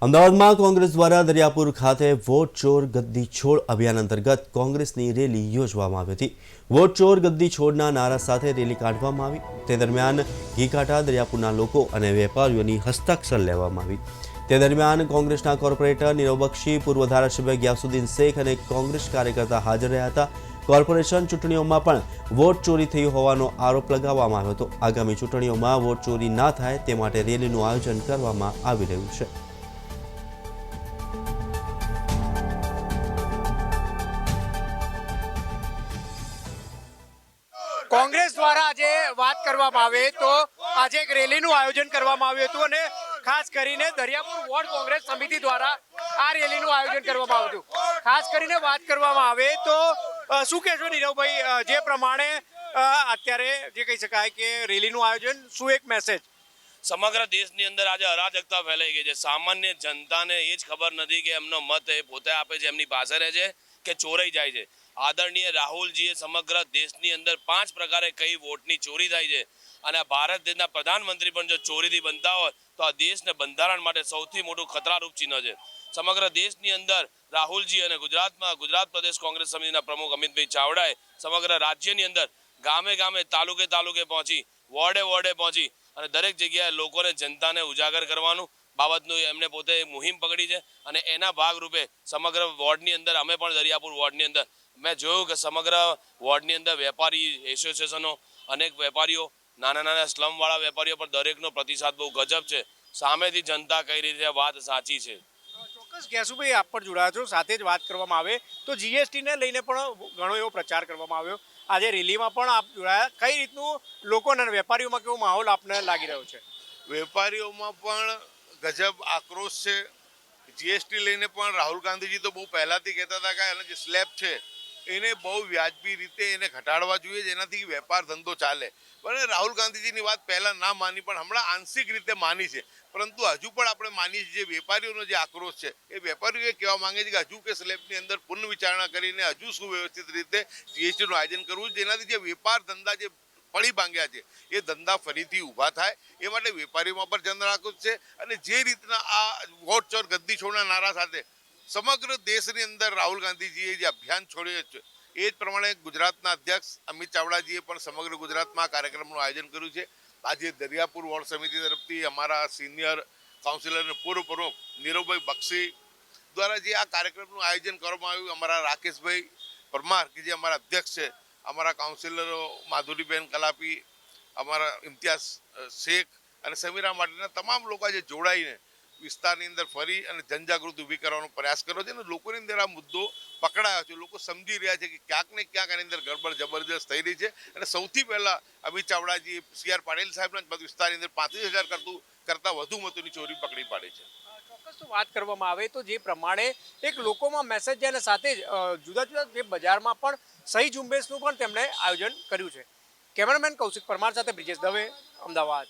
અમદાવાદમાં કોંગ્રેસ દ્વારા દરિયાપુર ખાતે વોટ ચોર ગદ્દી છોડ અભિયાન અંતર્ગત કોંગ્રેસની રેલી યોજવામાં આવી હતી। વોટ ચોર ગદ્દી છોડના નારા સાથે રેલી કાઢવામાં આવી। તે દરમિયાન ઘીકાંઠા દરિયાપુરના લોકો અને વેપારીઓની હસ્તાક્ષર લેવામાં આવી। તે દરમિયાન કોંગ્રેસના કોર્પોરેટર નીરવ બક્ષી, પૂર્વ ધારાસભ્ય ગ્યાસુદ્દીન શેખ અને કોંગ્રેસ કાર્યકર્તા હાજર રહ્યા હતા। કોર્પોરેશન ચૂંટણીઓમાં પણ વોટ ચોરી થઈ હોવાનો આરોપ લગાવવામાં આવ્યો હતો। આગામી ચૂંટણીઓમાં વોટ ચોરી ના થાય તે માટે રેલીનું આયોજન કરવામાં આવી રહ્યું છે। કોંગ્રેસ દ્વારા આજે વાત કરવામાં આવે તો આજે એક રેલીનું આયોજન કરવામાં આવ્યું હતું અને ખાસ કરીને દરિયાપુર વોર્ડ કોંગ્રેસ સમિતિ દ્વારા આ રેલીનું આયોજન કરવામાં આવ્યું હતું। ખાસ કરીને વાત કરવામાં આવે તો શું કહેશો નીરવભાઈ, જે પ્રમાણે અત્યારે જે કહી શકાય કે રેલીનું આયોજન, શું એક મેસેજ? સમગ્ર દેશની અંદર આજે અરાજકતા ફેલાઈ ગઈ છે। સામાન્ય જનતાને એ જ ખબર નથી કે એમનો મત એ પોતે આપે છે, એમની પાસે રહે છે કે ચોરાઈ જાય છે। આદરણીય રાહુલજીએ સમગ્ર દેશની અંદર 5 પ્રકારે કઈ વોટની ચોરી થાય છે અને ભારત દેશના પ્રધાનમંત્રી પણ જો ચોરીથી બનતા હોય તો આ દેશને બંધારણ માટે સૌથી મોટું ખતરારૂપ ચિહ્ન છે। સમગ્ર દેશની અંદર રાહુલજી અને ગુજરાત પ્રદેશ કોંગ્રેસ સમિતિના પ્રમુખ અમિતભાઈ ચાવડાએ સમગ્ર રાજ્યની અંદર ગામે ગામે, તાલુકે તાલુકે પહોંચી, વોર્ડે વોર્ડે પહોંચી અને દરેક જગ્યાએ લોકોને, જનતાને ઉજાગર કરવાનું બાબતનું એમને પોતે મુહિમ પકડી છે અને એના ભાગરૂપે સમગ્ર વોર્ડની અંદર, અમે પણ દરિયાપુર વોર્ડની અંદર મેં જોયું કે સમગ્ર વોર્ડની અંદર વેપારી એસોસિએશનો, અનેક વેપારીઓ, નાના નાના સ્લમવાળા વેપારીઓ પર દરેકનો પ્રતિસાદ બહુ ગજબ છે। સામેથી જનતા કઈ રીતે વાત સાચી છે। ચોક્કસ ગ્યાસુભાઈ, આપ પણ જોડાયા છો, સાથે જ વાત કરવામાં આવે તો જીએસટીને લઈને પણ ઘણો એવો પ્રચાર કરવામાં આવ્યો। આજે રેલીમાં પણ આપ જોડાયા, કઈ રીતનું લોકોના અને વેપારીઓમાં કેવો માહોલ આપને લાગી રહ્યો છે? વેપારીઓમાં પણ ગજબ આક્રોશ છે। જીએસટી લઈને પણ રાહુલ ગાંધીજી તો બહુ પહેલાથી કહેતા હતા કે એનો જે સ્લેબ છે એને બહુ વ્યાજબી રીતે એને ઘટાડવા જોઈએ, જેનાથી વેપાર ધંધો ચાલે। પણ રાહુલ ગાંધીજીની વાત પહેલાં ના માની, પણ હમણાં આંશિક રીતે માની છે, પરંતુ હજુ પણ આપણે માનીએ છીએ। જે વેપારીઓનો જે આક્રોશ છે એ વેપારીઓ કહેવા માંગે છે કે હજુ કે સ્લેબની અંદર પુનઃવિચારણા કરીને હજુ સુવ્યવસ્થિત રીતે જીએસટીનું આયોજન કરવું, જેનાથી જે વેપાર ધંધા જે પડી ભાંગ્યા છે એ ધંધા ફરીથી ઊભા થાય, એ માટે વેપારીઓમાં પણ જનઆક્રોશ છે। અને જે રીતના આ વોટ ચોર ગદ્દી છોડના નારા સાથે સમગ્ર દેશની અંદર રાહુલ ગાંધીજીએ જે અભિયાન છોડ્યો છે એ જ પ્રમાણે ગુજરાતના અધ્યક્ષ અમિત ચાવડાજીએ પણ સમગ્ર ગુજરાતમાં આ કાર્યક્રમનું આયોજન કર્યું છે। આજે દરિયાપુર વોર્ડ સમિતિ તરફથી અમારા સિનિયર કાઉન્સિલર અને પૂર્વ પ્રમુખ નીરવભાઈ બક્ષી દ્વારા જે આ કાર્યક્રમનું આયોજન કરવામાં આવ્યું, અમારા રાકેશભાઈ પરમાર કે જે અમારા અધ્યક્ષ છે, અમારા કાઉન્સિલરો માધુરીબેન કલાપી, અમારા ઇમ્તિયાઝ શેખ અને સમીરા માટેના તમામ લોકો આજે જોડાઈને વિસ્તારની અંદર ફરી અને જનજાગૃતિ ઊભી કરવાનો પ્રયાસ કર્યો છે અને લોકોની અંદર આ મુદ્દો પકડાયો છે। લોકો સમજી રહ્યા છે કે ક્યાંક ને ક્યાંક આની અંદર ગડબડ જબરજસ્ત થઈ રહી છે અને સૌથી પહેલાં અમિત ચાવડાજી, CR પાટીલ સાહેબના વિસ્તારની અંદર 35,000 કરતાં વધુ મતોની ચોરી પકડી પાડી છે। ચોક્કસ વાત કરવામાં આવે તો જે પ્રમાણે એક લોકોમાં મેસેજ છે અને સાથે જ જુદા જુદા જે બજારમાં પણ સહી ઝુંબેશનું પણ તેમણે આયોજન કર્યું છે। કેમેરામેન કૌશિક પરમાર સાથે બ્રિજેશ દવે, અમદાવાદ।